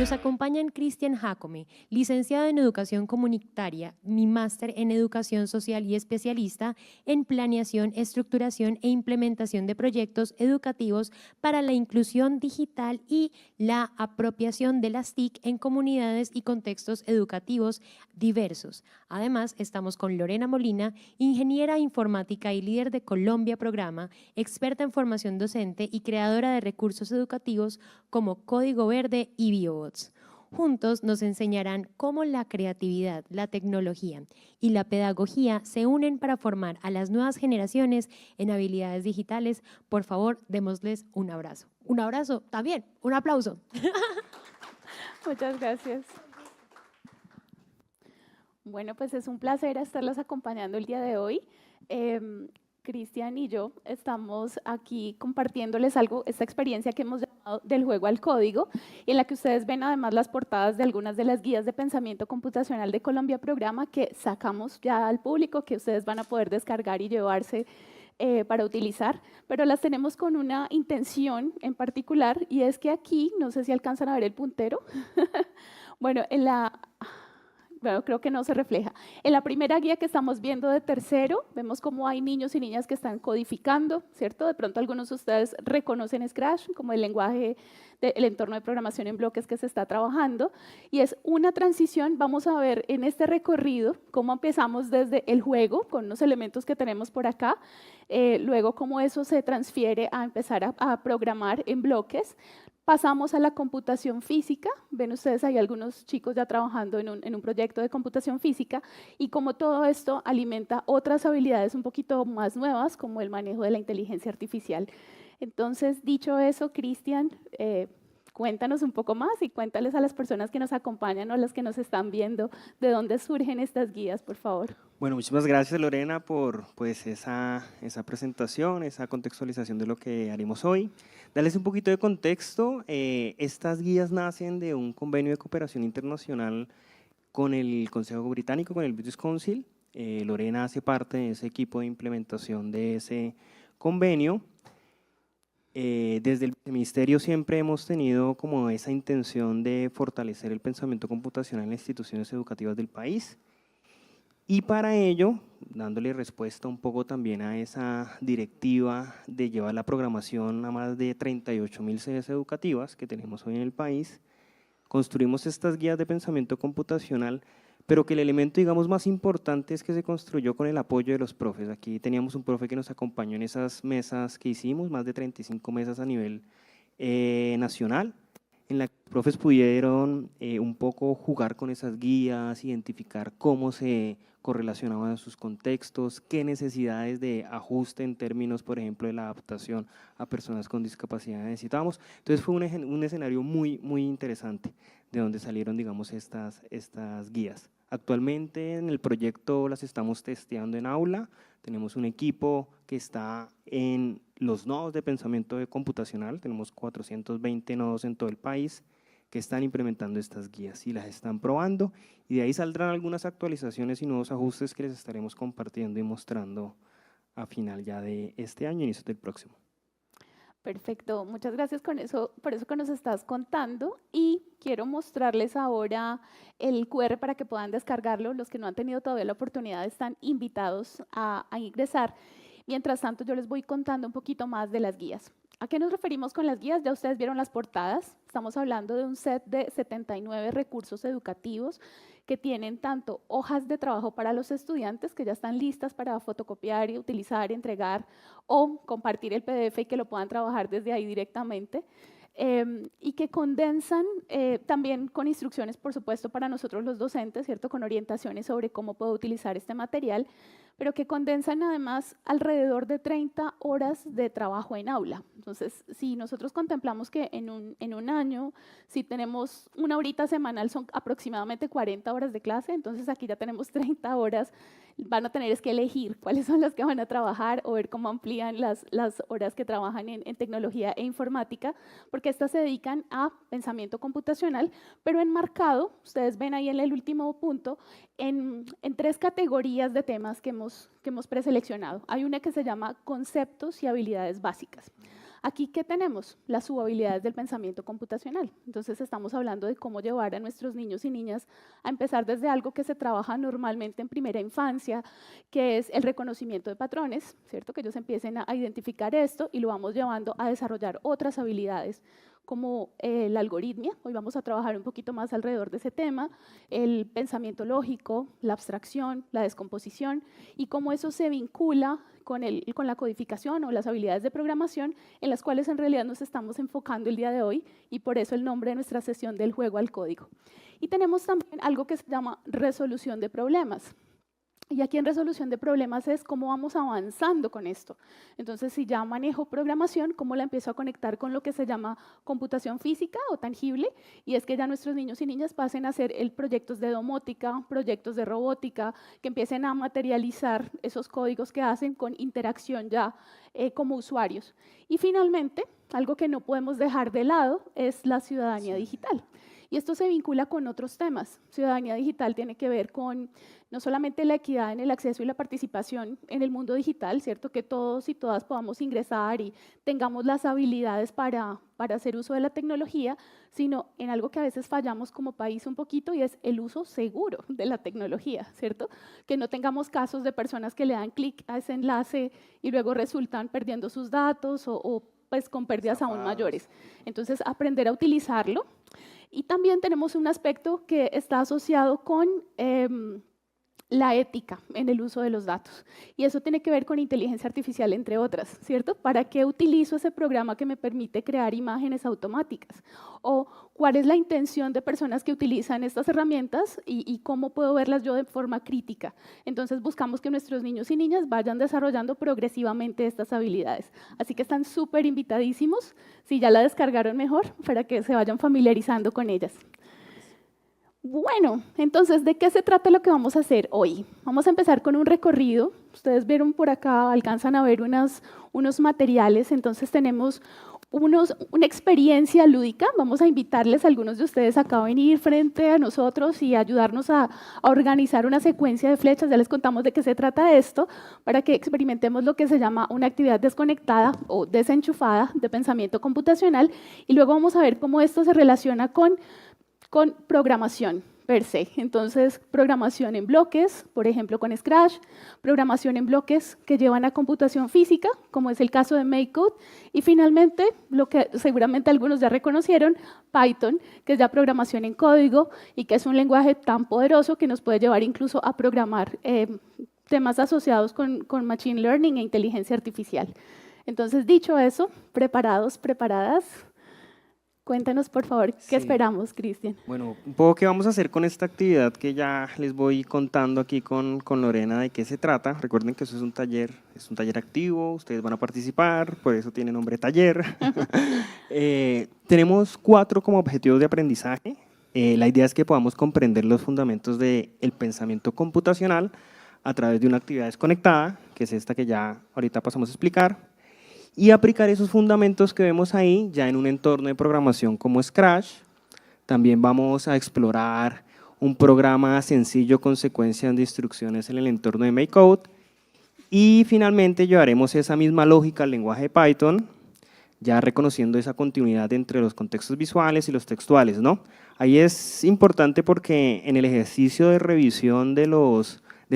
Nos acompañan Cristian Jacome, licenciado en Educación Comunitaria, mi máster en Educación Social y especialista en Planeación, Estructuración e Implementación de Proyectos Educativos para la Inclusión Digital y la Apropiación de las TIC en comunidades y contextos educativos diversos. Además, estamos con Lorena Molina, ingeniera informática y líder de Colombia Programa, experta en formación docente y creadora de recursos educativos como Código Verde y BioBots. Juntos nos enseñarán cómo la creatividad, la tecnología y la pedagogía se unen para formar a las nuevas generaciones en habilidades digitales. Por favor, démosles un abrazo. Un abrazo, también, un aplauso. Muchas gracias. Bueno, pues es un placer estarlos acompañando el día de hoy. Cristian y yo estamos aquí compartiéndoles esta experiencia que hemos llamado del juego al código, en la que ustedes ven además las portadas de algunas de las guías de pensamiento computacional de Colombia Programa que sacamos ya al público, que ustedes van a poder descargar y llevarse para utilizar, pero las tenemos con una intención en particular, y es que aquí, no sé si alcanzan a ver el puntero, bueno, bueno, creo que no se refleja. En la primera guía que estamos viendo de tercero, vemos cómo hay niños y niñas que están codificando, ¿cierto? De pronto algunos de ustedes reconocen Scratch como el lenguaje del entorno de programación en bloques que se está trabajando, y es una transición. Vamos a ver en este recorrido cómo empezamos desde el juego, con unos elementos que tenemos por acá, luego cómo eso se transfiere a empezar a programar en bloques. Pasamos a la computación física, ven ustedes ahí algunos chicos ya trabajando en un proyecto de computación física, y como todo esto alimenta otras habilidades un poquito más nuevas, como el manejo de la inteligencia artificial. Entonces, dicho eso, Cristian, cuéntanos un poco más y cuéntales a las personas que nos acompañan o a las que nos están viendo de dónde surgen estas guías, por favor. Bueno, muchísimas gracias, Lorena, por esa presentación, esa contextualización de lo que haremos hoy. Darles un poquito de contexto. Estas guías nacen de un convenio de cooperación internacional con el Consejo Británico, con el British Council. Lorena hace parte de ese equipo de implementación de ese convenio. Desde el Ministerio siempre hemos tenido como esa intención de fortalecer el pensamiento computacional en las instituciones educativas del país. Y para ello, dándole respuesta un poco también a esa directiva de llevar la programación a más de 38.000 sedes educativas que tenemos hoy en el país, construimos estas guías de pensamiento computacional, pero que el elemento, digamos, más importante es que se construyó con el apoyo de los profes. Aquí teníamos un profe que nos acompañó en esas mesas que hicimos, más de 35 mesas a nivel nacional, en la que los profes pudieron un poco jugar con esas guías, identificar cómo se correlacionaban a sus contextos, qué necesidades de ajuste en términos, por ejemplo, de la adaptación a personas con discapacidad necesitábamos. Entonces fue un escenario muy, muy interesante de donde salieron, digamos, estas guías. Actualmente en el proyecto las estamos testeando en aula. Tenemos un equipo que está en los nodos de pensamiento computacional, tenemos 420 nodos en todo el país que están implementando estas guías y las están probando, y de ahí saldrán algunas actualizaciones y nuevos ajustes que les estaremos compartiendo y mostrando a final ya de este año, inicio del próximo. Perfecto, muchas gracias por eso que nos estás contando, y quiero mostrarles ahora el QR para que puedan descargarlo. Los que no han tenido todavía la oportunidad están invitados a ingresar. Mientras tanto, yo les voy contando un poquito más de las guías. ¿A qué nos referimos con las guías? Ya ustedes vieron las portadas. Estamos hablando de un set de 79 recursos educativos que tienen tanto hojas de trabajo para los estudiantes, que ya están listas para fotocopiar y utilizar, entregar o compartir el PDF y que lo puedan trabajar desde ahí directamente, y que condensan también con instrucciones, por supuesto, para nosotros los docentes, ¿cierto? Con orientaciones sobre cómo puedo utilizar este material, pero que condensan además alrededor de 30 horas de trabajo en aula. Entonces, si nosotros contemplamos que en un año, si tenemos una horita semanal, son aproximadamente 40 horas de clase, entonces aquí ya tenemos 30 horas. Van a tener que elegir cuáles son las que van a trabajar o ver cómo amplían las horas que trabajan en tecnología e informática, porque estas se dedican a pensamiento computacional, pero enmarcado, ustedes ven ahí en el último punto, en 3 categorías de temas que hemos preseleccionado. Hay una que se llama conceptos y habilidades básicas. Aquí, ¿qué tenemos? Las subhabilidades del pensamiento computacional. Entonces, estamos hablando de cómo llevar a nuestros niños y niñas a empezar desde algo que se trabaja normalmente en primera infancia, que es el reconocimiento de patrones, ¿cierto? Que ellos empiecen a identificar esto y lo vamos llevando a desarrollar otras habilidades, como la algoritmia. Hoy vamos a trabajar un poquito más alrededor de ese tema, el pensamiento lógico, la abstracción, la descomposición, y cómo eso se vincula con la codificación o las habilidades de programación, en las cuales en realidad nos estamos enfocando el día de hoy, y por eso el nombre de nuestra sesión del juego al código. Y tenemos también algo que se llama resolución de problemas. Y aquí en resolución de problemas es cómo vamos avanzando con esto. Entonces, si ya manejo programación, ¿cómo la empiezo a conectar con lo que se llama computación física o tangible? Y es que ya nuestros niños y niñas pasen a hacer proyectos de domótica, proyectos de robótica, que empiecen a materializar esos códigos que hacen con interacción ya como usuarios. Y finalmente, algo que no podemos dejar de lado es la ciudadanía digital. Y esto se vincula con otros temas. Ciudadanía digital tiene que ver con no solamente la equidad en el acceso y la participación en el mundo digital, ¿cierto? Que todos y todas podamos ingresar y tengamos las habilidades para hacer uso de la tecnología, sino en algo que a veces fallamos como país un poquito, y es el uso seguro de la tecnología, ¿cierto? Que no tengamos casos de personas que le dan clic a ese enlace y luego resultan perdiendo sus datos o pues con pérdidas aún mayores. Entonces, aprender a utilizarlo. Y también tenemos un aspecto que está asociado con la ética en el uso de los datos. Y eso tiene que ver con inteligencia artificial, entre otras, ¿cierto? ¿Para qué utilizo ese programa que me permite crear imágenes automáticas? O cuál es la intención de personas que utilizan estas herramientas y cómo puedo verlas yo de forma crítica. Entonces, buscamos que nuestros niños y niñas vayan desarrollando progresivamente estas habilidades. Así que están súper invitadísimos, si ya la descargaron mejor, para que se vayan familiarizando con ellas. Bueno, entonces, ¿de qué se trata lo que vamos a hacer hoy? Vamos a empezar con un recorrido. Ustedes vieron por acá, alcanzan a ver unos materiales. Entonces, tenemos una experiencia lúdica. Vamos a invitarles a algunos de ustedes acá a venir frente a nosotros y ayudarnos a organizar una secuencia de flechas. Ya les contamos de qué se trata esto, para que experimentemos lo que se llama una actividad desconectada o desenchufada de pensamiento computacional. Y luego vamos a ver cómo esto se relaciona con programación per se. Entonces, programación en bloques, por ejemplo con Scratch, programación en bloques que llevan a computación física, como es el caso de MakeCode, y finalmente, lo que seguramente algunos ya reconocieron, Python, que es ya programación en código y que es un lenguaje tan poderoso que nos puede llevar incluso a programar temas asociados con Machine Learning e inteligencia artificial. Entonces, dicho eso, ¿preparados, preparadas? Cuéntanos, por favor, ¿qué esperamos, Cristian? Bueno, un poco qué vamos a hacer con esta actividad que ya les voy contando aquí con Lorena de qué se trata. Recuerden que eso es un taller activo, ustedes van a participar, por eso tiene nombre taller. Tenemos 4 como objetivos de aprendizaje. La idea es que podamos comprender los fundamentos del pensamiento computacional a través de una actividad desconectada, que es esta que ya ahorita pasamos a explicar, y aplicar esos fundamentos que vemos ahí ya en un entorno de programación como Scratch. También vamos a explorar un programa sencillo con secuencias de instrucciones en el entorno de MakeCode. Y finalmente llevaremos esa misma lógica al lenguaje de Python, ya reconociendo esa continuidad entre los contextos visuales y los textuales, ¿no? Ahí es importante porque en el ejercicio de revisión de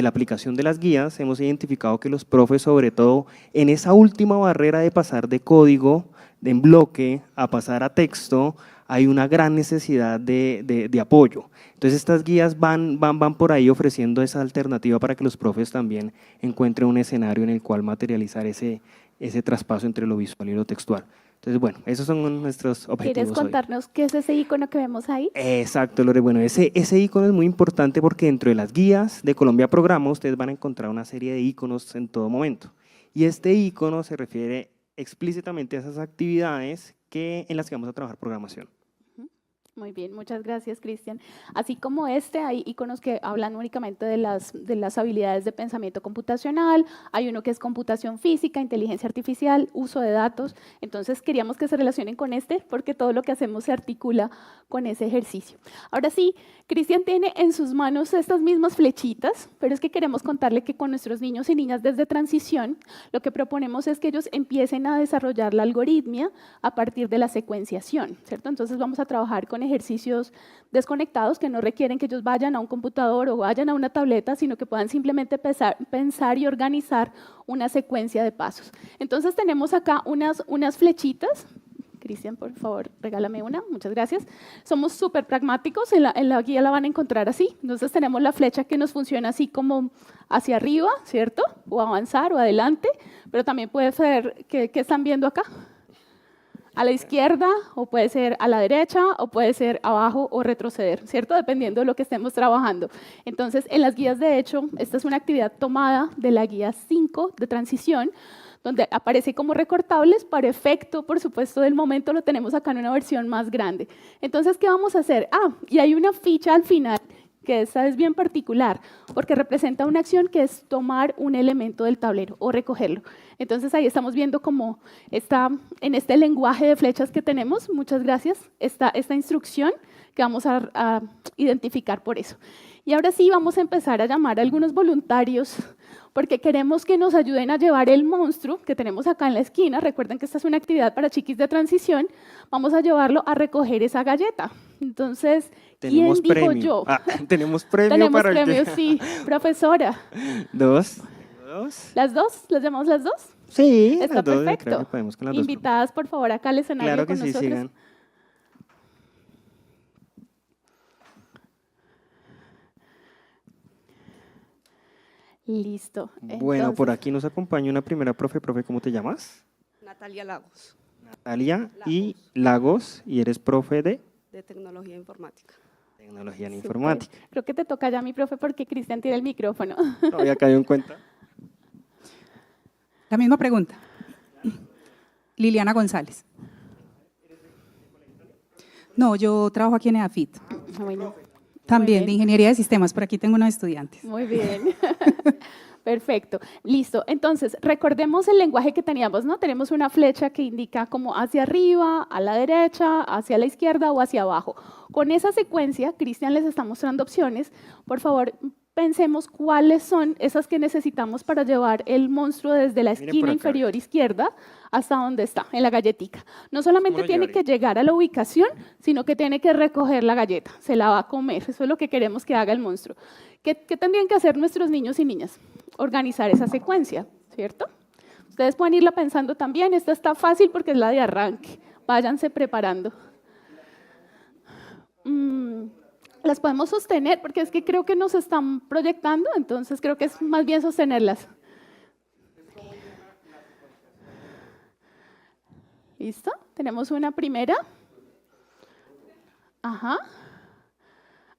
la aplicación de las guías, hemos identificado que los profes, sobre todo en esa última barrera de pasar de código, en bloque, a pasar a texto, hay una gran necesidad de apoyo. Entonces, estas guías van por ahí ofreciendo esa alternativa para que los profes también encuentren un escenario en el cual materializar ese traspaso entre lo visual y lo textual. Entonces, bueno, esos son nuestros objetivos. ¿Quieres contarnos qué es ese icono que vemos ahí? Exacto, Lore. Bueno, ese icono es muy importante porque dentro de las guías de Colombia Programa ustedes van a encontrar una serie de iconos en todo momento. Y este icono se refiere explícitamente a esas actividades en las que vamos a trabajar programación. Muy bien, muchas gracias, Cristian. Así como hay iconos que hablan únicamente de las habilidades de pensamiento computacional, hay uno que es computación física, inteligencia artificial, uso de datos. Entonces, queríamos que se relacionen con porque todo lo que hacemos se articula con ese ejercicio. Ahora sí, Cristian tiene en sus manos estas mismas flechitas, pero es que queremos contarle que con nuestros niños y niñas desde transición, lo que proponemos es que ellos empiecen a desarrollar la algoritmia a partir de la secuenciación, ¿cierto? Entonces, vamos a trabajar con ejercicios desconectados que no requieren que ellos vayan a un computador o vayan a una tableta, sino que puedan simplemente pensar y organizar una secuencia de pasos. Entonces tenemos acá unas flechitas. Cristian, por favor, regálame una, muchas gracias. Somos súper pragmáticos, en la guía la van a encontrar así. Entonces tenemos la flecha que nos funciona así como hacia arriba, ¿cierto? O avanzar o adelante, pero también puede ser, ¿qué están viendo acá? A la izquierda, o puede ser a la derecha, o puede ser abajo o retroceder, ¿cierto? Dependiendo de lo que estemos trabajando. Entonces, en las guías, de hecho, esta es una actividad tomada de la guía 5 de transición, donde aparece como recortables para efecto, por supuesto, del momento lo tenemos acá en una versión más grande. Entonces, ¿qué vamos a hacer? Y hay una ficha al final, que esta es bien particular, porque representa una acción que es tomar un elemento del tablero o recogerlo. Entonces ahí estamos viendo cómo está en este lenguaje de flechas que tenemos, muchas gracias, esta instrucción que vamos a identificar por eso. Y ahora sí vamos a empezar a llamar a algunos voluntarios porque queremos que nos ayuden a llevar el monstruo que tenemos acá en la esquina. Recuerden que esta es una actividad para chiquis de transición. Vamos a llevarlo a recoger esa galleta. Entonces, ¿quién dijo yo? Tenemos premio Tenemos para premio, sí. Profesora. Dos. ¿Las dos? ¿Las llamamos las dos? Sí, Está las dos, perfecto. creo que podemos con las dos. Invitadas, por favor, acá al escenario Claro que con sí, nosotros. sigan. Listo. Bueno, por Entonces, aquí nos acompaña una primera profe. Profe, ¿cómo te llamas? Natalia Lagos, Natalia y Lagos, y eres profe de de Tecnología Informática. Tecnología en súper. Informática. Creo que te toca ya, mi profe, porque Cristian tiene el micrófono. No había caído en cuenta. La misma pregunta. Liliana González. No, yo trabajo aquí en EAFIT. Bueno, También bien. de Ingeniería de Sistemas, por aquí tengo unos estudiantes. muy bien. Perfecto. Listo. Entonces, recordemos el lenguaje que teníamos, ¿no? Tenemos una flecha que indica como hacia arriba, a la derecha, hacia la izquierda o hacia abajo. Con esa secuencia, Cristian les está mostrando opciones. Por favor, pensemos cuáles son esas que necesitamos para llevar el monstruo desde la Miren por esquina acá. inferior izquierda hasta donde está, en la galletica. No solamente ¿Cómo lo tiene llevaré? que llegar a la ubicación, sino que tiene que recoger la galleta, se la va a comer. Eso es lo que queremos que haga el monstruo. ¿Qué tendrían que hacer nuestros niños y niñas? Organizar esa secuencia, ¿cierto? Ustedes pueden irla pensando también. Esta está fácil porque es la de arranque. Váyanse preparando. Las podemos sostener porque es que creo que nos están proyectando, entonces creo que es más bien sostenerlas. ¿Listo? Tenemos una primera. Ajá.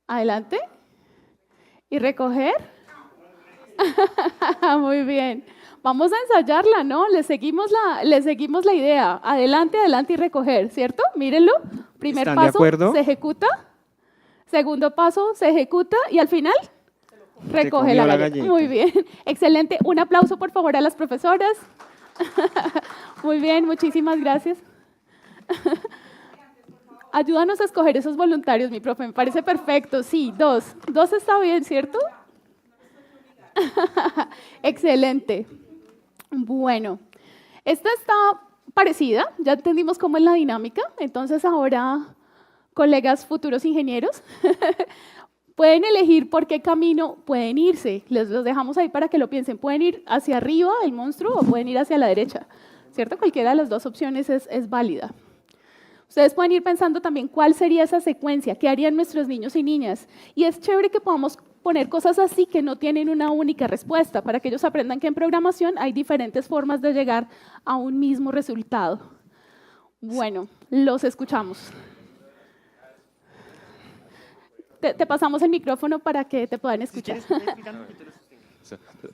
Adelante. Y recoger. Muy bien. Vamos a ensayarla, ¿no? Le seguimos la idea. Adelante, adelante y recoger, ¿cierto? Mírenlo. Primer ¿Están de paso, acuerdo? se ejecuta. Segundo paso, se ejecuta. Y al final, recoge comió la la galleta. galleta. Muy bien. Excelente. Un aplauso, por favor, a las profesoras. Muy bien, muchísimas gracias. Ayúdanos a escoger esos voluntarios, mi profe. Me parece perfecto. Sí, dos. Dos está bien, ¿cierto? Excelente. Bueno, esta está parecida. Ya entendimos cómo es la dinámica. Entonces ahora, colegas futuros ingenieros, pueden elegir por qué camino pueden irse. Les los dejamos ahí para que lo piensen. Pueden ir hacia arriba, el monstruo, o pueden ir hacia la derecha. ¿Cierto? Cualquiera de las dos opciones es válida. Ustedes pueden ir pensando también cuál sería esa secuencia, qué harían nuestros niños y niñas. Y es chévere que podamos poner cosas así que no tienen una única respuesta, para que ellos aprendan que en programación hay diferentes formas de llegar a un mismo resultado. Bueno, los escuchamos. Te pasamos el micrófono para que te puedan escuchar.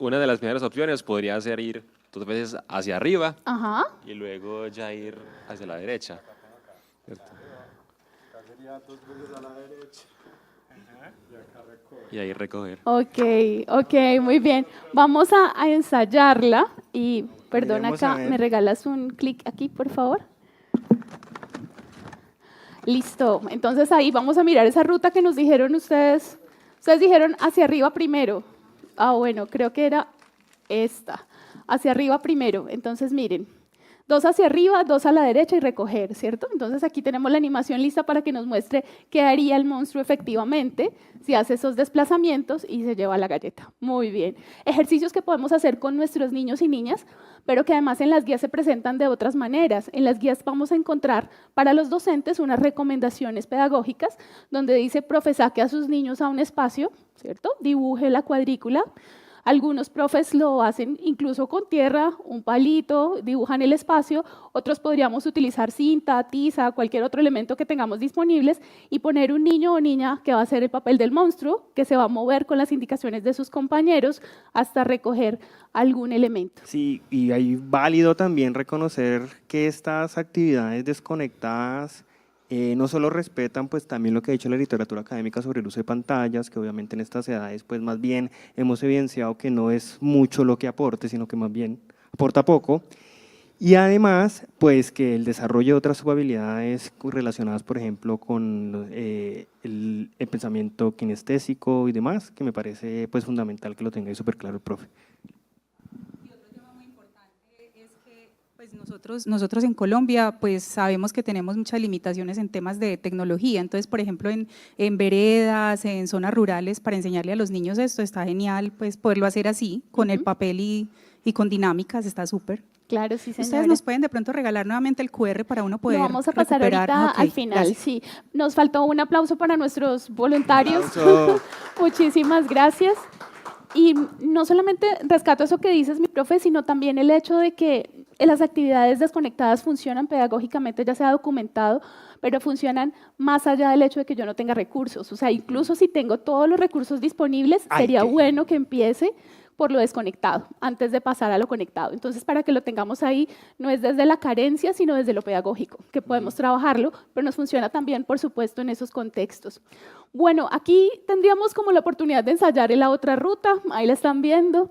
Una de las primeras opciones podría ser ir 2 veces hacia arriba Ajá. y luego ya ir hacia la derecha. ¿Cierto? Y ahí recoger. Ok, muy bien. Vamos a ensayarla y, perdón, Miremos a acá, ver. ¿me regalas un clic aquí, por favor? Listo. Entonces ahí vamos a mirar esa ruta que nos dijeron ustedes. Ustedes dijeron hacia arriba primero. Ah, bueno, creo que era esta. Hacia arriba primero. Entonces, miren. 2 hacia arriba, 2 a la derecha y recoger, ¿cierto? Entonces aquí tenemos la animación lista para que nos muestre qué haría el monstruo efectivamente si hace esos desplazamientos y se lleva la galleta. Muy bien. Ejercicios que podemos hacer con nuestros niños y niñas, pero que además en las guías se presentan de otras maneras. En las guías vamos a encontrar para los docentes unas recomendaciones pedagógicas donde dice, profe, saque a sus niños a un espacio, ¿cierto? Dibuje la cuadrícula. Algunos profes lo hacen incluso con tierra, un palito, dibujan el espacio. Otros podríamos utilizar cinta, tiza, cualquier otro elemento que tengamos disponibles y poner un niño o niña que va a hacer el papel del monstruo, que se va a mover con las indicaciones de sus compañeros hasta recoger algún elemento. Sí, y ahí válido también reconocer que estas actividades desconectadas no solo respetan pues también lo que ha dicho la literatura académica sobre el uso de pantallas, que obviamente en estas edades pues más bien hemos evidenciado que no es mucho lo que aporte, sino que más bien aporta poco. Y además, pues que el desarrollo de otras subhabilidades relacionadas, por ejemplo, con el pensamiento kinestésico y demás, que me parece pues fundamental que lo tenga ahí súper claro el profe. Pues nosotros en Colombia pues sabemos que tenemos muchas limitaciones en temas de tecnología, entonces por ejemplo en veredas, en zonas rurales, para enseñarle a los niños esto está genial, pues poderlo hacer así, con el papel y con dinámicas, está súper. Claro, sí, señora. Ustedes nos pueden de pronto regalar nuevamente el QR para uno poder Lo vamos a pasar recuperar. ahorita Ok, al final, gracias. sí. Nos faltó un aplauso para nuestros voluntarios. Aplauso. Muchísimas gracias. Y no solamente rescato eso que dices, mi profe, sino también el hecho de que las actividades desconectadas funcionan pedagógicamente, ya se ha documentado, pero funcionan más allá del hecho de que yo no tenga recursos. O sea, incluso si tengo todos los recursos disponibles, sería bueno que empiece por lo desconectado, antes de pasar a lo conectado. Entonces, para que lo tengamos ahí, no es desde la carencia, sino desde lo pedagógico, que podemos trabajarlo, pero nos funciona también, por supuesto, en esos contextos. Bueno, aquí tendríamos como la oportunidad de ensayar en la otra ruta, ahí la están viendo,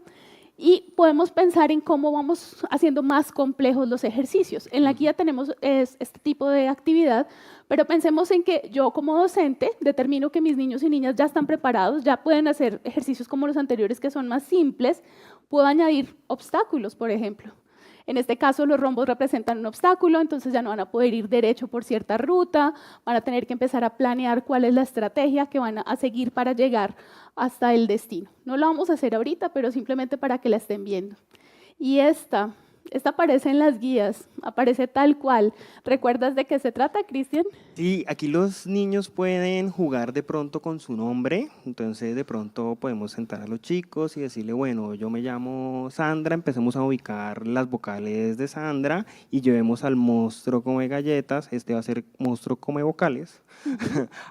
y podemos pensar en cómo vamos haciendo más complejos los ejercicios. En la guía tenemos este tipo de actividad, pero pensemos en que yo como docente determino que mis niños y niñas ya están preparados, ya pueden hacer ejercicios como los anteriores que son más simples, puedo añadir obstáculos, por ejemplo. En este caso, los rombos representan un obstáculo, entonces ya no van a poder ir derecho por cierta ruta, van a tener que empezar a planear cuál es la estrategia que van a seguir para llegar hasta el destino. No lo vamos a hacer ahorita, pero simplemente para que la estén viendo. Y esta aparece en las guías, aparece tal cual. ¿Recuerdas de qué se trata, Cristian? Sí, aquí los niños pueden jugar de pronto con su nombre, entonces de pronto podemos sentar a los chicos y decirle, bueno, yo me llamo Sandra, empecemos a ubicar las vocales de Sandra y llevemos al monstruo come galletas, este va a ser monstruo come vocales,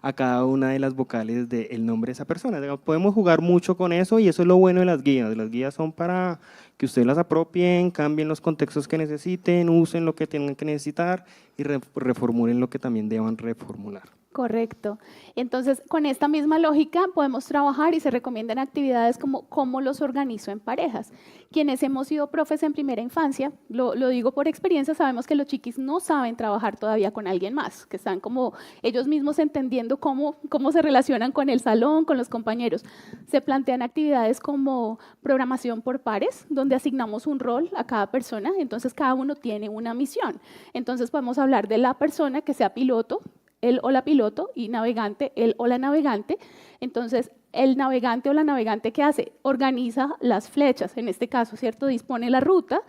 a cada una de las vocales del nombre de esa persona. Digamos, podemos jugar mucho con eso y eso es lo bueno de las guías son para que ustedes las apropien, cambien los contextos que necesiten, usen lo que tengan que necesitar y reformulen lo que también deban reformular. Correcto. Entonces, con esta misma lógica podemos trabajar y se recomiendan actividades como cómo los organizo en parejas. Quienes hemos sido profes en primera infancia, lo digo por experiencia, sabemos que los chiquis no saben trabajar todavía con alguien más, que están como ellos mismos entendiendo cómo se relacionan con el salón, con los compañeros. Se plantean actividades como programación por pares, donde asignamos un rol a cada persona, entonces cada uno tiene una misión. Entonces podemos hablar de la persona que sea piloto, él o la piloto, y navegante, él o la navegante. Entonces, el navegante o la navegante, ¿qué hace? Organiza las flechas, en este caso, ¿cierto? Dispone la ruta,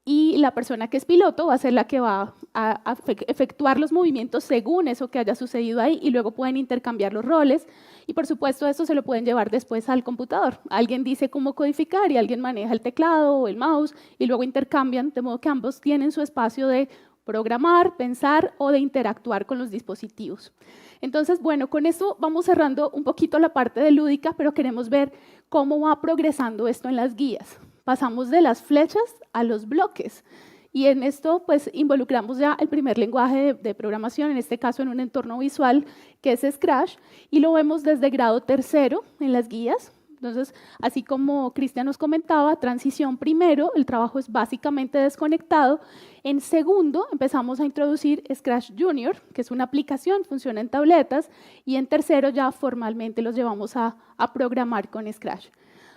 y la persona que es piloto va a ser la que va a efectuar los movimientos según eso que haya sucedido ahí, y luego pueden intercambiar los roles, y por supuesto esto se lo pueden llevar después al computador. Alguien dice cómo codificar y alguien maneja el teclado o el mouse, y luego intercambian, de modo que ambos tienen su espacio de programar, pensar o de interactuar con los dispositivos. Entonces, bueno, con esto vamos cerrando un poquito la parte de lúdica, pero queremos ver cómo va progresando esto en las guías. Pasamos de las flechas a los bloques. Y en esto pues involucramos ya el primer lenguaje de programación, en este caso en un entorno visual que es Scratch, y lo vemos desde grado tercero en las guías. Entonces, así como Cristian nos comentaba, transición primero, el trabajo es básicamente desconectado. En segundo, empezamos a introducir Scratch Junior, que es una aplicación, funciona en tabletas, y en tercero ya formalmente los llevamos a programar con Scratch.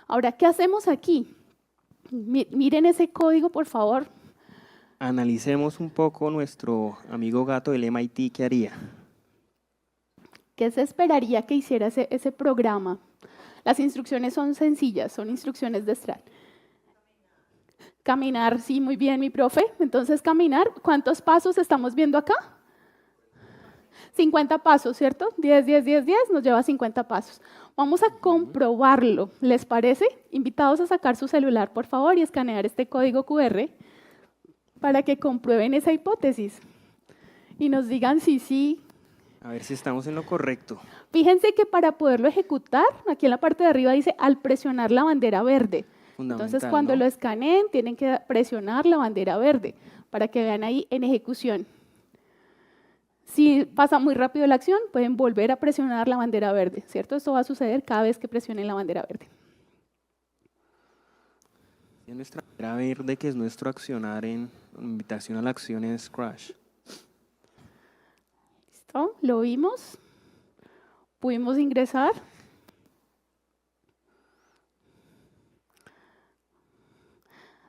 Ahora, ¿qué hacemos aquí? Miren ese código, por favor. Analicemos un poco nuestro amigo gato del MIT, ¿qué haría? ¿Qué se esperaría que hiciera ese programa? Las instrucciones son sencillas, son instrucciones de Scratch. Caminar, sí, muy bien, mi profe. Entonces, caminar, ¿cuántos pasos estamos viendo acá? 50 pasos, ¿cierto? 10, 10, 10, 10, nos lleva 50 pasos. Vamos a comprobarlo, ¿les parece? Invitados a sacar su celular, por favor, y escanear este código QR para que comprueben esa hipótesis y nos digan si sí. A ver si estamos en lo correcto. Fíjense que para poderlo ejecutar, aquí en la parte de arriba dice al presionar la bandera verde. Entonces, cuando ¿no? lo escaneen, tienen que presionar la bandera verde para que vean ahí en ejecución. Si pasa muy rápido la acción, pueden volver a presionar la bandera verde, ¿cierto? Esto va a suceder cada vez que presionen la bandera verde. Y nuestra bandera verde, que es nuestro accionar en invitación a la acción en Scratch. ¿Listo? ¿Lo vimos? ¿Pudimos ingresar?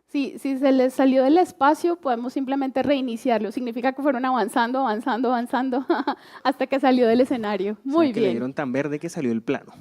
Si se les salió del espacio, podemos simplemente reiniciarlo. Significa que fueron avanzando, avanzando, avanzando, hasta que salió del escenario. Muy que bien. le dieron tan verde que salió del plano.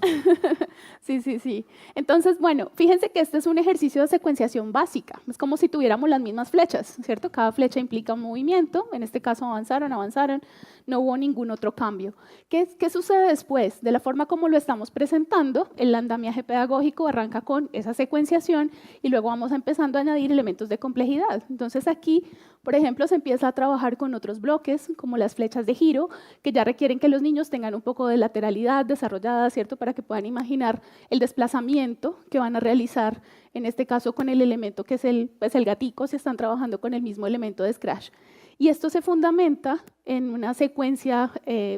Sí, sí, sí. Entonces, bueno, fíjense que este es un ejercicio de secuenciación básica. Es como si tuviéramos las mismas flechas, ¿cierto? Cada flecha implica un movimiento. En este caso avanzaron, avanzaron. No hubo ningún otro cambio. ¿Qué sucede después? De la forma como lo estamos presentando, el andamiaje pedagógico arranca con esa secuenciación y luego vamos empezando a añadir elementos de complejidad. Entonces aquí, por ejemplo, se empieza a trabajar con otros bloques, como las flechas de giro, que ya requieren que los niños tengan un poco de lateralidad desarrollada, ¿cierto? Para que puedan imaginar el desplazamiento que van a realizar, en este caso con el elemento que es el gatico, si están trabajando con el mismo elemento de Scratch. Y esto se fundamenta en una secuencia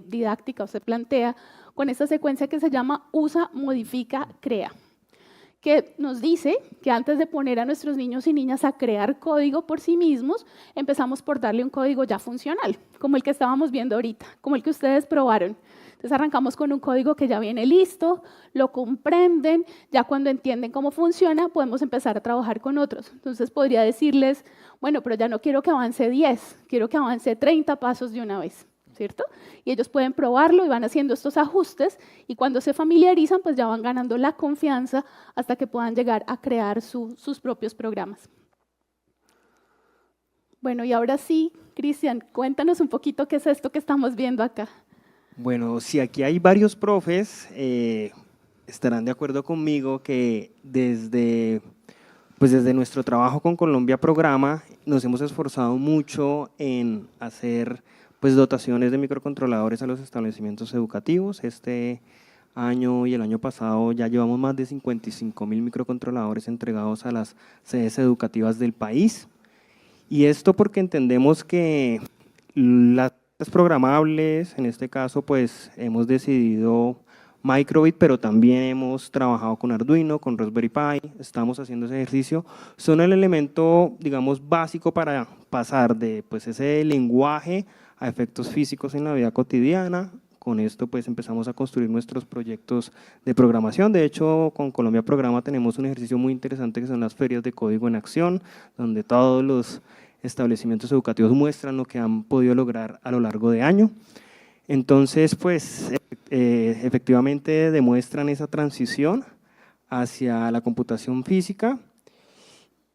didáctica, o se plantea con esta secuencia que se llama usa, modifica, crea, que nos dice que antes de poner a nuestros niños y niñas a crear código por sí mismos, empezamos por darle un código ya funcional, como el que estábamos viendo ahorita, como el que ustedes probaron. Entonces arrancamos con un código que ya viene listo, lo comprenden, ya cuando entienden cómo funciona, podemos empezar a trabajar con otros. Entonces podría decirles, bueno, pero ya no quiero que avance 10, quiero que avance 30 pasos de una vez, ¿cierto? Y ellos pueden probarlo y van haciendo estos ajustes y cuando se familiarizan, pues ya van ganando la confianza hasta que puedan llegar a crear sus propios programas. Bueno, y ahora sí, Cristian, cuéntanos un poquito qué es esto que estamos viendo acá. Bueno, si aquí hay varios profes, estarán de acuerdo conmigo que desde nuestro trabajo con Colombia Programa nos hemos esforzado mucho en hacer dotaciones de microcontroladores a los establecimientos educativos. Este año y el año pasado ya llevamos más de 55.000 microcontroladores entregados a las sedes educativas del país. Y esto porque entendemos que las programables, en este caso pues hemos decidido Microbit, pero también hemos trabajado con Arduino, con Raspberry Pi, estamos haciendo ese ejercicio, son el elemento, digamos, básico para pasar de ese lenguaje a efectos físicos en la vida cotidiana. Con esto pues empezamos a construir nuestros proyectos de programación. De hecho, con Colombia Programa tenemos un ejercicio muy interesante que son las ferias de código en acción, donde todos los establecimientos educativos muestran lo que han podido lograr a lo largo de año. Entonces, pues, efectivamente demuestran esa transición hacia la computación física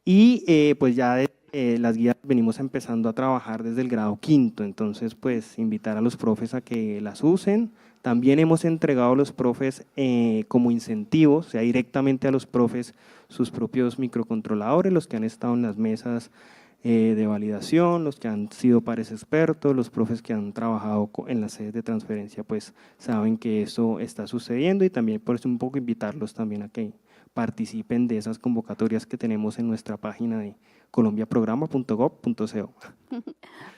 y pues ya las guías venimos empezando a trabajar desde el grado quinto, entonces pues invitar a los profes a que las usen. También hemos entregado a los profes como incentivos, o sea, directamente a los profes sus propios microcontroladores, los que han estado en las mesas de validación, los que han sido pares expertos, los profes que han trabajado en las sedes de transferencia, pues saben que eso está sucediendo y también por eso un poco invitarlos también a que participen de esas convocatorias que tenemos en nuestra página de colombiaprograma.gov.co.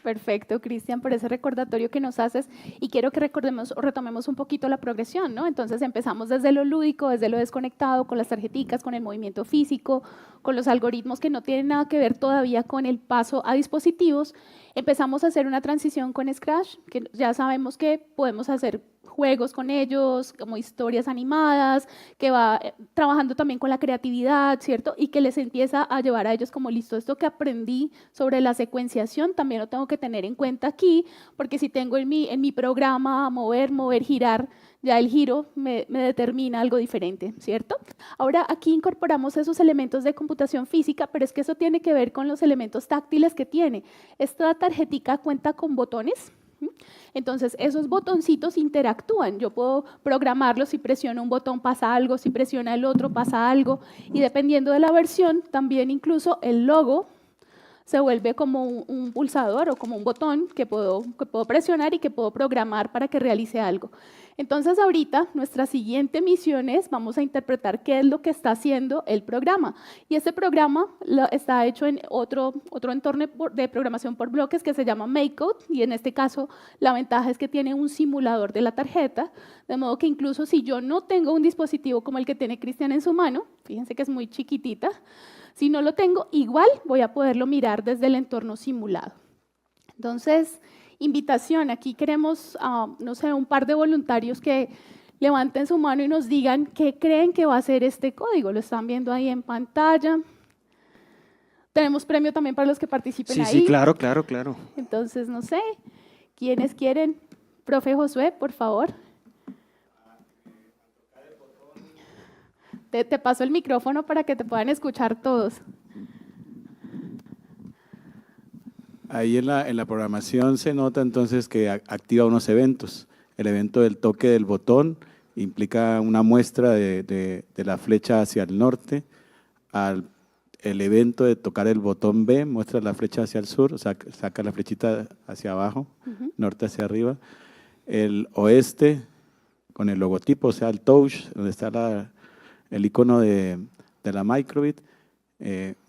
Perfecto, Cristian, por ese recordatorio que nos haces y quiero que recordemos o retomemos un poquito la progresión, ¿no? Entonces empezamos desde lo lúdico, desde lo desconectado, con las tarjeticas, con el movimiento físico, con los algoritmos que no tienen nada que ver todavía con el paso a dispositivos. Empezamos a hacer una transición con Scratch, que ya sabemos que podemos hacer juegos con ellos, como historias animadas, que va trabajando también con la creatividad, ¿cierto? Y que les empieza a llevar a ellos como, listo, esto que aprendí sobre la secuenciación también lo tengo que tener en cuenta aquí, porque si tengo en mi programa mover, girar, ya el giro me determina algo diferente, ¿cierto? Ahora aquí incorporamos esos elementos de computación física, pero es que eso tiene que ver con los elementos táctiles que tiene. Esta tarjetica cuenta con botones. Entonces, esos botoncitos interactúan. Yo puedo programarlos, si presiono un botón pasa algo, si presiona el otro pasa algo, y dependiendo de la versión, también incluso el logo se vuelve como un pulsador o como un botón que puedo presionar y que puedo programar para que realice algo. Entonces, ahorita nuestra siguiente misión es, vamos a interpretar qué es lo que está haciendo el programa. Y este programa está hecho en otro entorno de programación por bloques que se llama MakeCode, y en este caso la ventaja es que tiene un simulador de la tarjeta, de modo que incluso si yo no tengo un dispositivo como el que tiene Cristian en su mano, fíjense que es muy chiquitita, si no lo tengo, igual voy a poderlo mirar desde el entorno simulado. Entonces, invitación, aquí queremos, no sé, un par de voluntarios que levanten su mano y nos digan qué creen que va a ser este código. Lo están viendo ahí en pantalla. Tenemos premio también para los que participen ahí. Sí, claro. Entonces, no sé, ¿quiénes quieren? Profe Josué, por favor. Te paso el micrófono para que te puedan escuchar todos. Ahí en la programación se nota entonces que activa unos eventos. El evento del toque del botón implica una muestra de la flecha hacia el norte. El evento de tocar el botón B muestra la flecha hacia el sur, o sea, saca la flechita hacia abajo, norte hacia arriba. El oeste con el logotipo, o sea, el touch, donde está el icono de la microbit,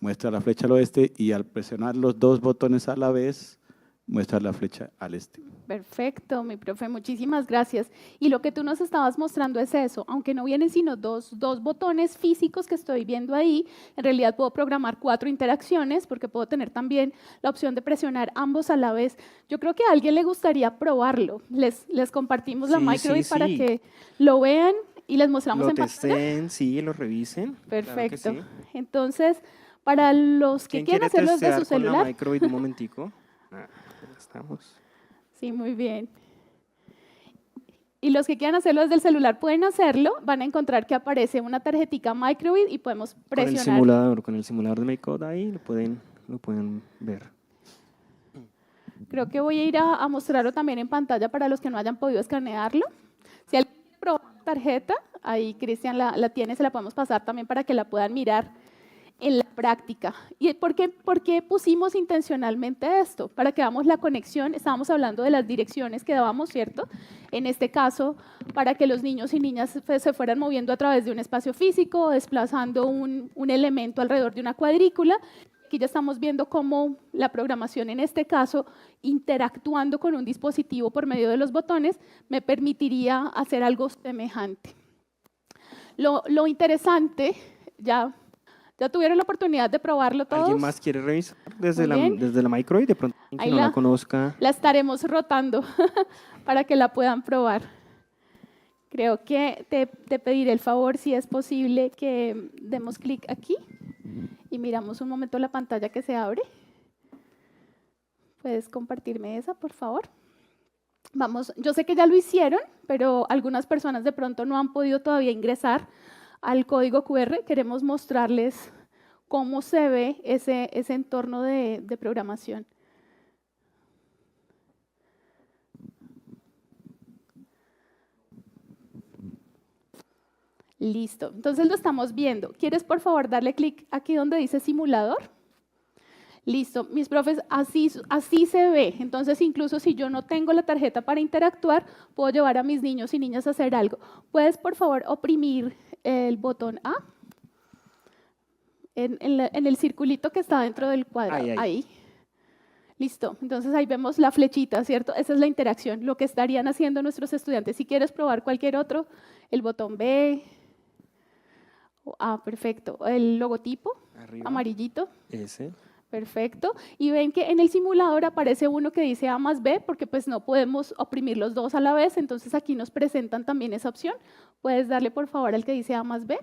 muestra la flecha al oeste y al presionar los dos botones a la vez, muestra la flecha al este. Perfecto, mi profe, muchísimas gracias. Y lo que tú nos estabas mostrando es eso, aunque no vienen sino dos botones físicos que estoy viendo ahí, en realidad puedo programar 4 interacciones porque puedo tener también la opción de presionar ambos a la vez. Yo creo que a alguien le gustaría probarlo. Les compartimos la microbit para que lo vean y les mostramos en pantalla. Lo testen, sí, lo revisen. Perfecto. Claro que sí. Entonces, para los que quieran hacerlo desde su con la celular. microbit un momentico? Estamos. Sí, muy bien. Y los que quieran hacerlo desde el celular pueden hacerlo. Van a encontrar que aparece una tarjetica microbit y podemos presionar. Con el simulador de MakeCode ahí lo pueden ver. Creo que voy a ir a mostrarlo también en pantalla para los que no hayan podido escanearlo. Si alguien quiere probar la tarjeta, ahí Cristian la tiene, se la podemos pasar también para que la puedan mirar en la práctica. ¿Y por qué pusimos intencionalmente esto? Para que hagamos la conexión, estábamos hablando de las direcciones que dábamos, ¿cierto? En este caso, para que los niños y niñas se fueran moviendo a través de un espacio físico, desplazando un elemento alrededor de una cuadrícula. Aquí ya estamos viendo cómo la programación, en este caso, interactuando con un dispositivo por medio de los botones, me permitiría hacer algo semejante. Lo interesante, ¿ya tuvieron la oportunidad de probarlo todos? ¿Alguien más quiere revisar desde la microbit? De pronto, Ahí que no la conozca. La estaremos rotando para que la puedan probar. Creo que te pediré el favor, si es posible, que demos clic aquí y miramos un momento la pantalla que se abre. ¿Puedes compartirme esa, por favor? Vamos, yo sé que ya lo hicieron, pero algunas personas de pronto no han podido todavía ingresar al código QR. Queremos mostrarles cómo se ve ese entorno de programación. Listo, entonces lo estamos viendo. ¿Quieres, por favor, darle clic aquí donde dice simulador? Listo, mis profes, así se ve. Entonces, incluso si yo no tengo la tarjeta para interactuar, puedo llevar a mis niños y niñas a hacer algo. ¿Puedes, por favor, oprimir el botón A? en el circulito que está dentro del cuadrado. Ahí. Ahí. Listo, entonces ahí vemos la flechita, ¿cierto? Esa es la interacción, lo que estarían haciendo nuestros estudiantes. Si quieres probar cualquier otro, el botón B. Perfecto. El logotipo, Arriba. amarillito. Ese. Perfecto. Y ven que en el simulador aparece uno que dice A más B, porque pues no podemos oprimir los dos a la vez, entonces aquí nos presentan también esa opción. Puedes darle por favor al que dice A más B.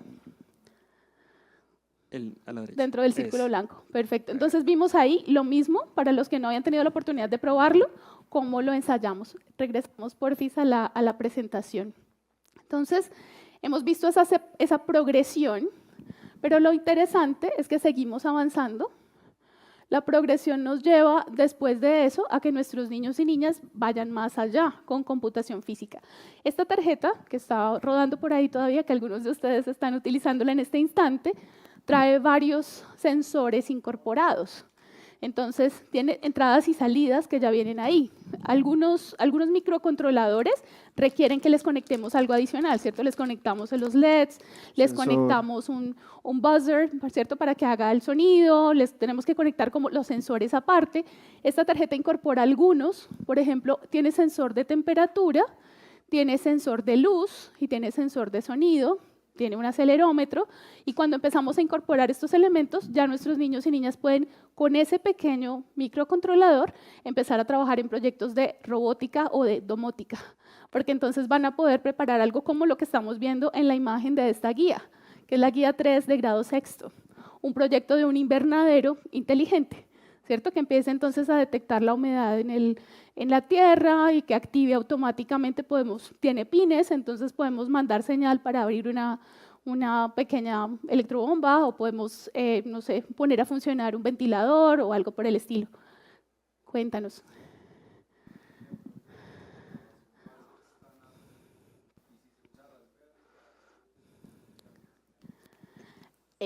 A la derecha. Dentro del círculo Ese. blanco. Perfecto. Entonces vimos ahí lo mismo para los que no habían tenido la oportunidad de probarlo, cómo lo ensayamos. Regresamos porfis a la presentación. Entonces, hemos visto esa progresión, pero lo interesante es que seguimos avanzando. La progresión nos lleva, después de eso, a que nuestros niños y niñas vayan más allá con computación física. Esta tarjeta, que está rodando por ahí todavía, que algunos de ustedes están utilizándola en este instante, trae varios sensores incorporados. Entonces, tiene entradas y salidas que ya vienen ahí. Algunos microcontroladores requieren que les conectemos algo adicional, ¿cierto? Les conectamos los LEDs, les Sensor. conectamos un buzzer, ¿cierto? Para que haga el sonido, les tenemos que conectar como los sensores aparte. Esta tarjeta incorpora algunos, por ejemplo, tiene sensor de temperatura, tiene sensor de luz y tiene sensor de sonido. Tiene un acelerómetro y cuando empezamos a incorporar estos elementos, ya nuestros niños y niñas pueden, con ese pequeño microcontrolador, empezar a trabajar en proyectos de robótica o de domótica, porque entonces van a poder preparar algo como lo que estamos viendo en la imagen de esta guía, que es la guía 3 de grado sexto, un proyecto de un invernadero inteligente, ¿cierto? Que empiece entonces a detectar la humedad en la tierra y que active automáticamente, tiene pines, entonces podemos mandar señal para abrir una pequeña electrobomba o podemos, no sé, poner a funcionar un ventilador o algo por el estilo. Cuéntanos.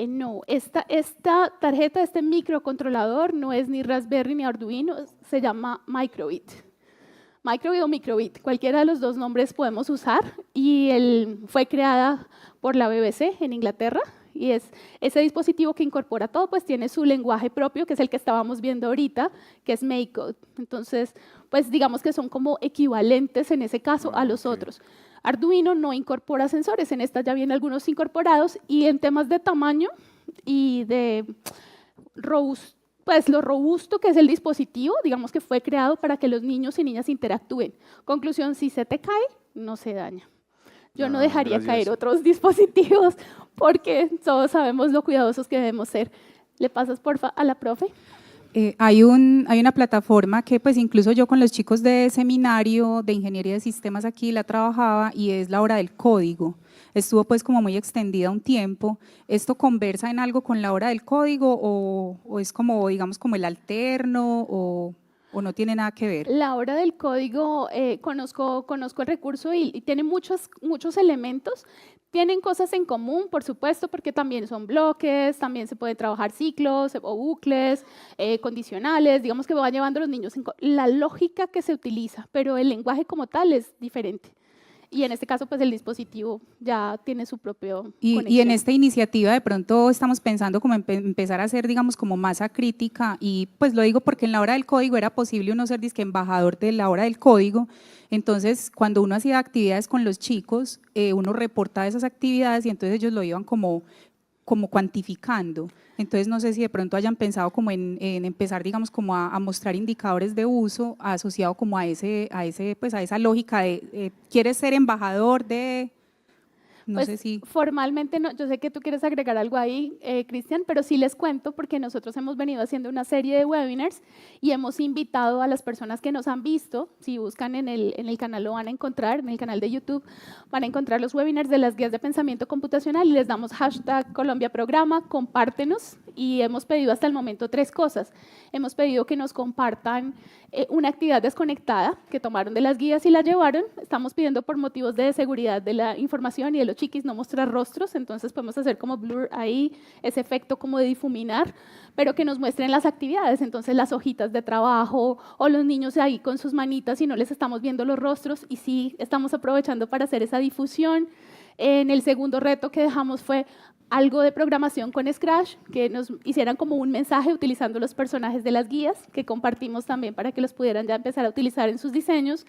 No, esta tarjeta, este microcontrolador no es ni Raspberry ni Arduino, se llama Microbit. Microbit o Microbit, cualquiera de los dos nombres podemos usar y fue creada por la BBC en Inglaterra y es ese dispositivo que incorpora todo, pues tiene su lenguaje propio, que es el que estábamos viendo ahorita, que es MakeCode. Entonces, pues digamos que son como equivalentes en ese caso a los otros. Arduino no incorpora sensores, en esta ya vienen algunos incorporados y en temas de tamaño y de lo robusto que es el dispositivo, digamos que fue creado para que los niños y niñas interactúen. Conclusión, si se te cae, no se daña. Yo no dejaría caer otros dispositivos porque todos sabemos lo cuidadosos que debemos ser. ¿Le pasas porfa a la profe? Hay una plataforma que pues incluso yo con los chicos de seminario de ingeniería de sistemas aquí la trabajaba y es la hora del código. Estuvo pues como muy extendida un tiempo. ¿Esto conversa en algo con la hora del código o es como, digamos, como el alterno o no tiene nada que ver? La hora del código, conozco el recurso y tiene muchos elementos. Tienen cosas en común, por supuesto, porque también son bloques, también se pueden trabajar ciclos o bucles, condicionales, digamos que va llevando a los niños la lógica que se utiliza, pero el lenguaje como tal es diferente. Y en este caso, pues el dispositivo ya tiene su propio conexión. Y en esta iniciativa de pronto estamos pensando como empezar a hacer, digamos, como masa crítica y pues lo digo porque en la hora del código era posible uno ser disque embajador de la hora del código, entonces cuando uno hacía actividades con los chicos, uno reportaba esas actividades y entonces ellos lo iban como cuantificando. Entonces, no sé si de pronto hayan pensado como en empezar, digamos, como a mostrar indicadores de uso asociado como a esa lógica de ¿quieres ser embajador de...? No pues, sé si… Formalmente no, yo sé que tú quieres agregar algo ahí, Cristian, pero sí les cuento porque nosotros hemos venido haciendo una serie de webinars y hemos invitado a las personas que nos han visto, si buscan en el canal lo van a encontrar, en el canal de YouTube, van a encontrar los webinars de las guías de pensamiento computacional y les damos #ColombiaPrograma, compártenos y hemos pedido hasta el momento 3 cosas. Hemos pedido que nos compartan una actividad desconectada que tomaron de las guías y la llevaron. Estamos pidiendo por motivos de seguridad de la información y de los chiquis no mostrar rostros, entonces podemos hacer como blur ahí, ese efecto como de difuminar, pero que nos muestren las actividades, entonces las hojitas de trabajo o los niños ahí con sus manitas y no les estamos viendo los rostros y sí estamos aprovechando para hacer esa difusión. En el segundo reto que dejamos fue algo de programación con Scratch, que nos hicieran como un mensaje utilizando los personajes de las guías, que compartimos también para que los pudieran ya empezar a utilizar en sus diseños.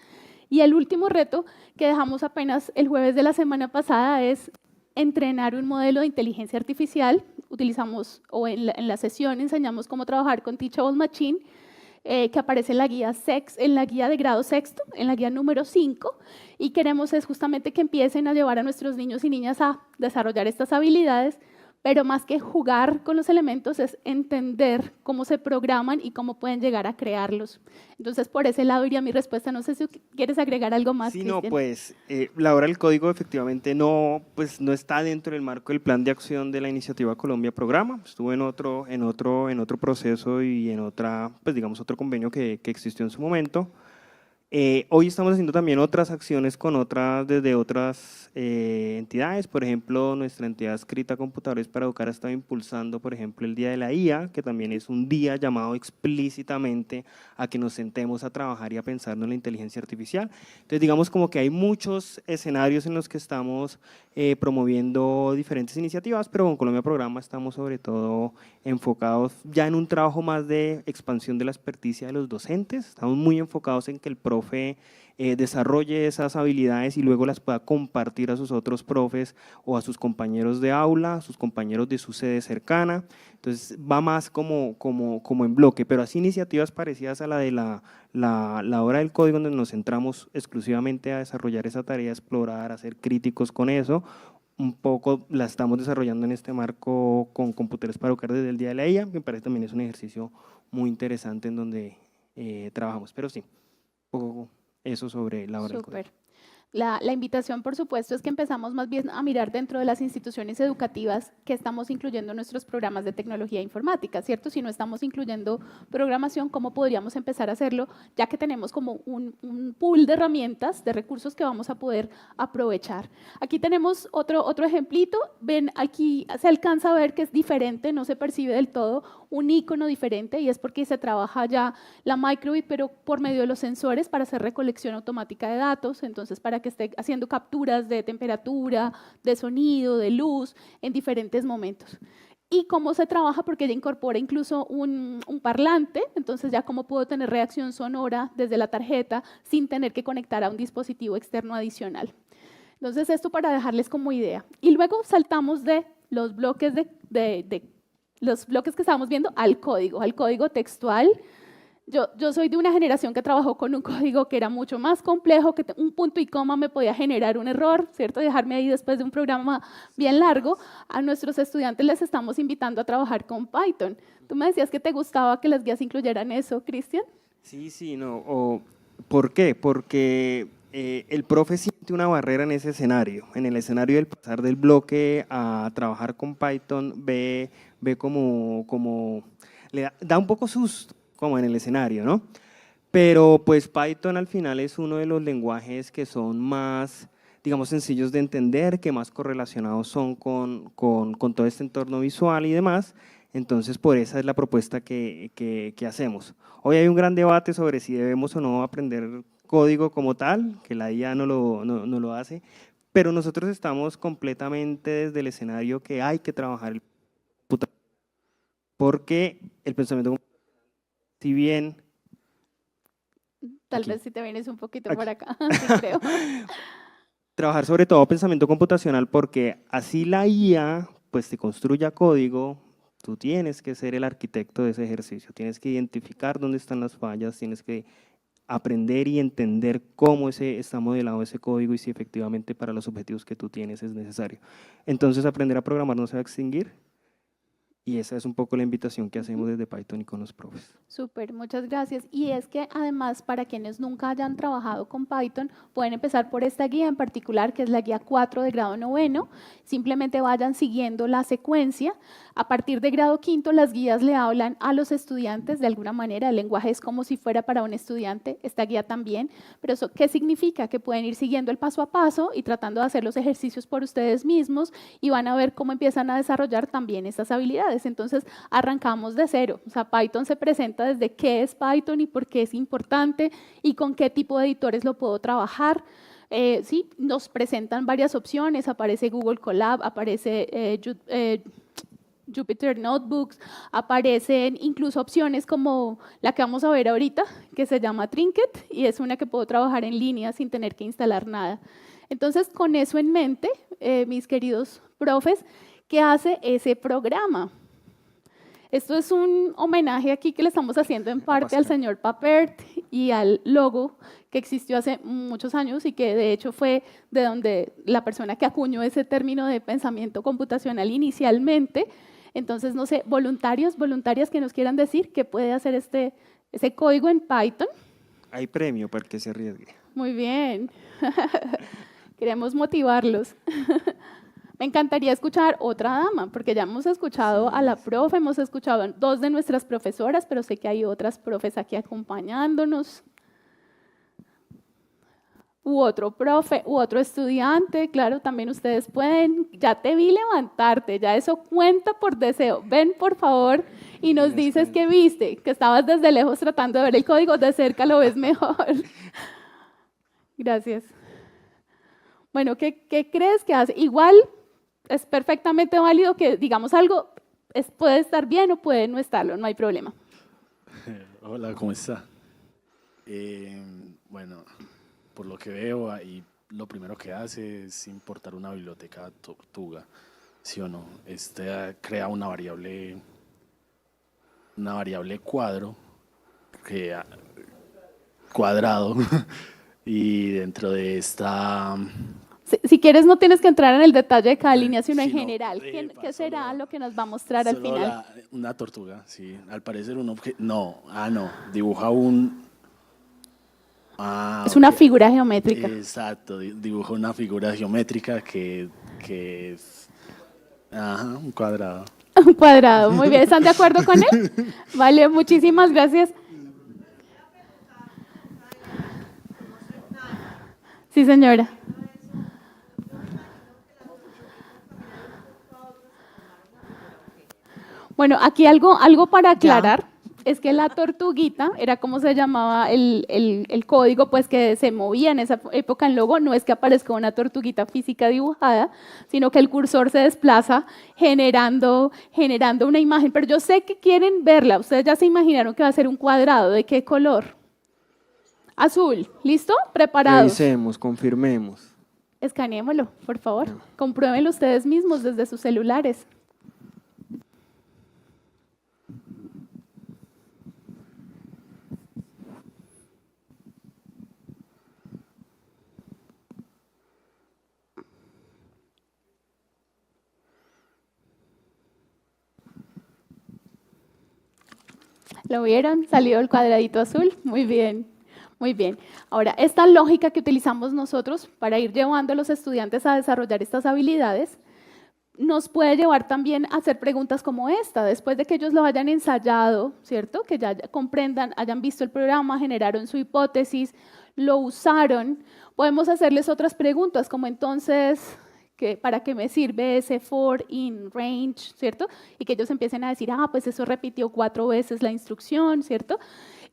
Y el último reto que dejamos apenas el jueves de la semana pasada es entrenar un modelo de inteligencia artificial. Utilizamos, o en la sesión enseñamos cómo trabajar con Teachable Machine, que aparece en la guía en la guía de grado sexto, en la guía número 5, y queremos es justamente que empiecen a llevar a nuestros niños y niñas a desarrollar estas habilidades, pero más que jugar con los elementos es entender cómo se programan y cómo pueden llegar a crearlos. Entonces, por ese lado iría mi respuesta. No sé si quieres agregar algo más, Sí, no, Cristian. pues la hora del código efectivamente no, pues, no está dentro del marco del plan de acción de la Iniciativa Colombia Programa. Estuvo en otro proceso y en otra, pues digamos, otro convenio que existió en su momento. Hoy estamos haciendo también otras acciones desde otras entidades. Por ejemplo, nuestra entidad adscrita Computadores para Educar ha estado impulsando, por ejemplo, el Día de la IA, que también es un día llamado explícitamente a que nos sentemos a trabajar y a pensar en la inteligencia artificial. Entonces, digamos como que hay muchos escenarios en los que estamos promoviendo diferentes iniciativas, pero con Colombia Programa estamos sobre todo enfocados ya en un trabajo más de expansión de la experticia de los docentes. Estamos muy enfocados en que el profe desarrolle esas habilidades y luego las pueda compartir a sus otros profes o a sus compañeros de aula, a sus compañeros de su sede cercana. Entonces va más como en bloque, pero así iniciativas parecidas a la de la hora del código, donde nos centramos exclusivamente a desarrollar esa tarea, explorar, a ser críticos con eso. Un poco la estamos desarrollando en este marco con Computadores para Educar desde el Día de la IA, que me parece también es un ejercicio muy interesante en donde trabajamos, pero sí, un poco eso sobre la hora del código. Súper. La invitación, por supuesto, es que empezamos más bien a mirar dentro de las instituciones educativas que estamos incluyendo nuestros programas de tecnología informática, ¿cierto? Si no estamos incluyendo programación, ¿cómo podríamos empezar a hacerlo? Ya que tenemos como un pool de herramientas, de recursos que vamos a poder aprovechar. Aquí tenemos otro ejemplito. Ven, aquí se alcanza a ver que es diferente, no se percibe del todo, un icono diferente, y es porque se trabaja ya la microbit, pero por medio de los sensores para hacer recolección automática de datos, entonces para que esté haciendo capturas de temperatura, de sonido, de luz en diferentes momentos. Y cómo se trabaja, porque ella incorpora incluso un parlante, entonces ya cómo puedo tener reacción sonora desde la tarjeta sin tener que conectar a un dispositivo externo adicional. Entonces esto para dejarles como idea. Y luego saltamos de los bloques los bloques que estábamos viendo al código textual. Yo soy de una generación que trabajó con un código que era mucho más complejo, que un punto y coma me podía generar un error, ¿cierto? Dejarme ahí después de un programa bien largo. A nuestros estudiantes les estamos invitando a trabajar con Python. Tú me decías que te gustaba que las guías incluyeran eso, Cristian. Sí, no. ¿Por qué? Porque el profe siente una barrera en ese escenario. En el escenario del pasar del bloque a trabajar con Python, ve como le da un poco susto, como en el escenario, ¿no? Pero pues Python al final es uno de los lenguajes que son más, digamos, sencillos de entender, que más correlacionados son con todo este entorno visual y demás. Entonces, por esa es la propuesta que hacemos. Hoy hay un gran debate sobre si debemos o no aprender código como tal, que la IA no lo hace, pero nosotros estamos completamente desde el escenario que hay que trabajar el computador, porque el pensamiento, si bien… Tal Aquí. vez si te vienes un poquito Aquí. por acá, sí creo. Trabajar sobre todo pensamiento computacional, porque así la IA pues te construya código, tú tienes que ser el arquitecto de ese ejercicio, tienes que identificar dónde están las fallas, tienes que aprender y entender cómo está modelado ese código y si efectivamente para los objetivos que tú tienes es necesario. Entonces aprender a programar no se va a extinguir, y esa es un poco la invitación que hacemos desde Python y con los profes. Súper, muchas gracias. Y es que además, para quienes nunca hayan trabajado con Python, pueden empezar por esta guía en particular, que es la guía 4 de grado 9. Simplemente vayan siguiendo la secuencia. A partir de grado 5, las guías le hablan a los estudiantes de alguna manera. El lenguaje es como si fuera para un estudiante, esta guía también. Pero eso, ¿qué significa? Que pueden ir siguiendo el paso a paso y tratando de hacer los ejercicios por ustedes mismos, y van a ver cómo empiezan a desarrollar también estas habilidades. Entonces, arrancamos de cero. O sea, Python se presenta desde qué es Python y por qué es importante y con qué tipo de editores lo puedo trabajar. Sí, nos presentan varias opciones, aparece Google Colab, aparece Jupyter Notebooks, aparecen incluso opciones como la que vamos a ver ahorita, que se llama Trinket, y es una que puedo trabajar en línea sin tener que instalar nada. Entonces, con eso en mente, mis queridos profes, ¿qué hace ese programa? Esto es un homenaje aquí que le estamos haciendo en parte al señor Papert y al logo que existió hace muchos años y que de hecho fue de donde la persona que acuñó ese término de pensamiento computacional inicialmente. Entonces, no sé, voluntarios, voluntarias que nos quieran decir qué puede hacer ese código en Python. Hay premio para el que se arriesgue. Muy bien. Queremos motivarlos. Me encantaría escuchar otra dama, porque ya hemos escuchado a la profe, hemos escuchado a dos de nuestras profesoras, pero sé que hay otras profes aquí acompañándonos. U otro profe, u otro estudiante, claro, también ustedes pueden. Ya te vi levantarte, ya eso cuenta por deseo. Ven, por favor, y nos dices qué viste, que estabas desde lejos tratando de ver el código, de cerca lo ves mejor. Gracias. Bueno, ¿qué crees que hace? Igual es perfectamente válido que digamos algo, puede estar bien o puede no estarlo, no hay problema. Hola, ¿cómo está? Bueno, por lo que veo, ahí lo primero que hace es importar una biblioteca Tortuga, ¿sí o no? Crea una variable cuadro, cuadrado, y dentro de esta... Si quieres, no tienes que entrar en el detalle de cada línea, sino en Sí, no, general. ¿Qué será lo que nos va a mostrar al final? Una tortuga, sí. Al parecer un objeto... No, dibuja un... Es una figura geométrica. Exacto, dibuja una figura geométrica que es... Ajá, un cuadrado. Un cuadrado, muy bien. ¿Están de acuerdo con él? Vale, muchísimas gracias. Sí, señora. Bueno, aquí algo para aclarar es que la tortuguita era como se llamaba el código pues que se movía en esa época en Logo. No es que aparezca una tortuguita física dibujada, sino que el cursor se desplaza generando una imagen. Pero yo sé que quieren verla. Ustedes ya se imaginaron que va a ser un cuadrado. ¿De qué color? Azul. ¿Listo? ¿Preparados? Revisemos, confirmemos. Escaneémoslo, por favor. Compruébenlo ustedes mismos desde sus celulares. ¿Lo vieron? Salió el cuadradito azul. Muy bien, muy bien. Ahora, esta lógica que utilizamos nosotros para ir llevando a los estudiantes a desarrollar estas habilidades nos puede llevar también a hacer preguntas como esta. Después de que ellos lo hayan ensayado, ¿cierto? Que ya comprendan, hayan visto el programa, generaron su hipótesis, lo usaron, podemos hacerles otras preguntas como entonces... ¿para qué me sirve ese for in range, cierto? Y que ellos empiecen a decir, pues eso repitió 4 veces la instrucción, ¿cierto?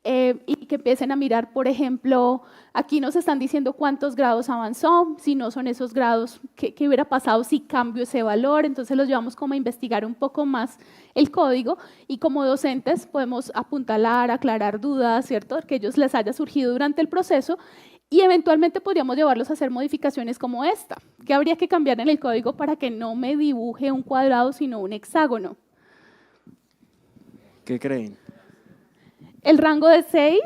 Y que empiecen a mirar, por ejemplo, aquí nos están diciendo cuántos grados avanzó, si no son esos grados, ¿qué hubiera pasado si cambio ese valor? Entonces los llevamos como a investigar un poco más el código y como docentes podemos apuntalar, aclarar dudas, ¿cierto? Que ellos les haya surgido durante el proceso. Y eventualmente podríamos llevarlos a hacer modificaciones como esta. ¿Qué habría que cambiar en el código para que no me dibuje un cuadrado, sino un hexágono? ¿Qué creen? El rango de 6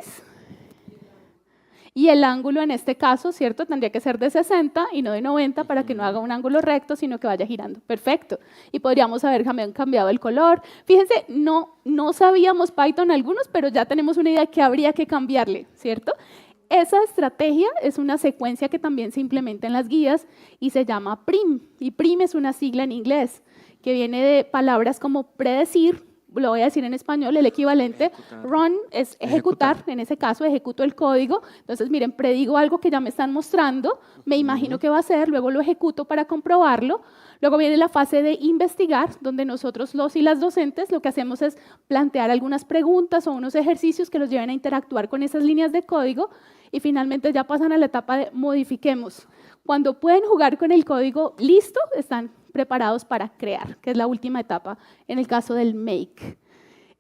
y el ángulo en este caso, ¿cierto? Tendría que ser de 60 y no de 90 para que no haga un ángulo recto, sino que vaya girando. Perfecto. Y podríamos haber cambiado el color. Fíjense, no sabíamos Python algunos, pero ya tenemos una idea de qué habría que cambiarle, ¿cierto? Esa estrategia es una secuencia que también se implementa en las guías y se llama PRIM. Y PRIM es una sigla en inglés que viene de palabras como predecir, lo voy a decir en español, el equivalente, Ejecutar. run es ejecutar, en ese caso ejecuto el código, entonces miren, predigo algo que ya me están mostrando, me imagino que va a ser, luego lo ejecuto para comprobarlo, luego viene la fase de investigar, donde nosotros los y las docentes lo que hacemos es plantear algunas preguntas o unos ejercicios que los lleven a interactuar con esas líneas de código y finalmente ya pasan a la etapa de modifiquemos. Cuando pueden jugar con el código listo, están preparados para crear, que es la última etapa en el caso del make.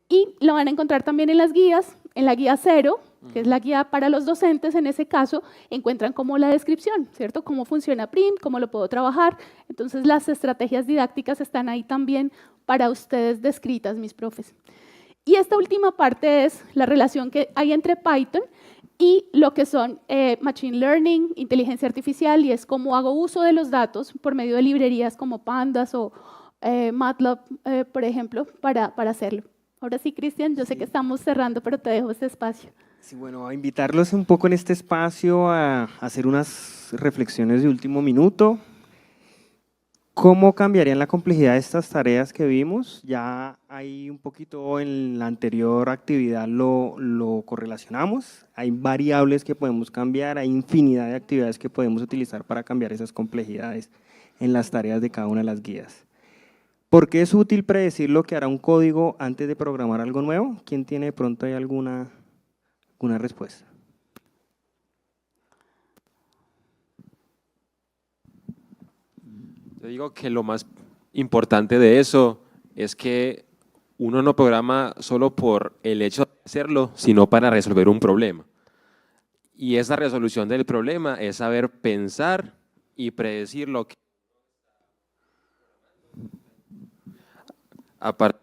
Y lo van a encontrar también en las guías, en la guía 0, que es la guía para los docentes, en ese caso encuentran como la descripción, ¿cierto? Cómo funciona PRIM, cómo lo puedo trabajar. Entonces las estrategias didácticas están ahí también para ustedes descritas, mis profes. Y esta última parte es la relación que hay entre Python y lo que son Machine Learning, inteligencia artificial, y es cómo hago uso de los datos por medio de librerías como Pandas o MATLAB, por ejemplo, para hacerlo. Ahora sí, Cristian, yo sé que estamos cerrando, pero te dejo este espacio. Sí, bueno, a invitarlos un poco en este espacio a hacer unas reflexiones de último minuto. ¿Cómo cambiarían la complejidad de estas tareas que vimos? Ya ahí un poquito en la anterior actividad lo correlacionamos. Hay variables que podemos cambiar, hay infinidad de actividades que podemos utilizar para cambiar esas complejidades en las tareas de cada una de las guías. ¿Por qué es útil predecir lo que hará un código antes de programar algo nuevo? ¿Quién tiene de pronto ahí alguna respuesta? Yo digo que lo más importante de eso es que uno no programa solo por el hecho de hacerlo, sino para resolver un problema. Y esa resolución del problema es saber pensar y predecir lo que… A partir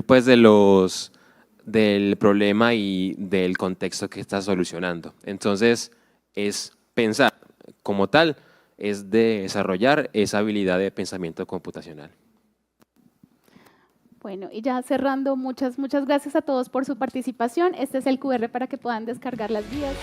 pues del problema y del contexto que está solucionando. Entonces, es pensar como tal, es de desarrollar esa habilidad de pensamiento computacional. Bueno, y ya cerrando, muchas gracias a todos por su participación. Este es el QR para que puedan descargar las guías.